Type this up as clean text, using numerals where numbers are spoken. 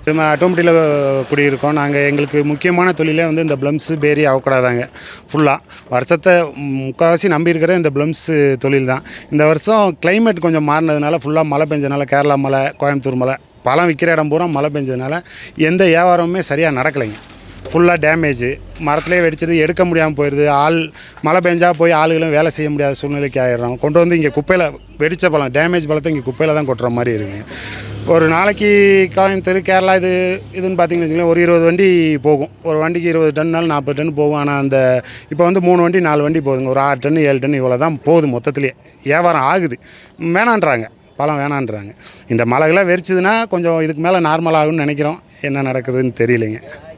நம்ம ஆட்டோமேட்டியில் குடியிருக்கோம். எங்களுக்கு முக்கியமான தொழிலே வந்து இந்த ப்ளம்ஸு, பேரி, அவக்கடா தாங்க ஃபுல்லாக. வருஷத்தை முக்கால்வாசி நம்பி இருக்கிறது இந்த ப்ளம்ஸு தொழில் தான். இந்த வருஷம் கிளைமேட் கொஞ்சம் மாறினதுனால ஃபுல்லாக மழை பெஞ்சதுனால, கேரளா மழை, கோயம்புத்தூர் மழை, பழம் விற்கிற இடம் பூரா மழை பெஞ்சதுனால எந்த வியாபாரமுமே சரியாக நடக்கலைங்க. ஃபுல்லாக டேமேஜு, மரத்துலேயே வெடிச்சது, எடுக்க முடியாமல் போயிடுது. மழை பெஞ்சா போய் ஆளுகளும் வேலை செய்ய முடியாத சூழ்நிலைக்கு ஆயிடுறோம். கொண்டு வந்து இங்கே குப்பையில் வெடித்த பழம், டேமேஜ் பழத்தை இங்கே குப்பையில் தான் கொட்டுற மாதிரி இருக்குங்க. ஒரு நாளைக்கு கோயம்புத்தூர், கேரளா இதுன்னு பார்த்தீங்கன்னு வச்சுக்கோங்களேன், ஒரு 20 வண்டி போகும். ஒரு வண்டிக்கு 20 டன்னாலும் 40 டன் போகும். ஆனால் இப்போ வந்து 3 வண்டி 4 வண்டி போகுதுங்க. ஒரு 6 டன் 7 டன் இவ்வளோ தான் போகுது மொத்தத்துலேயே. வியாபாரம் ஆகுது. வேணான்றாங்க, பழம் வேணான்றாங்க. இந்த மழைகளாக வெறிச்சதுன்னா கொஞ்சம் இதுக்கு மேலே நார்மல் ஆகும்னு நினைக்கிறோம். என்ன நடக்குதுன்னு தெரியலைங்க.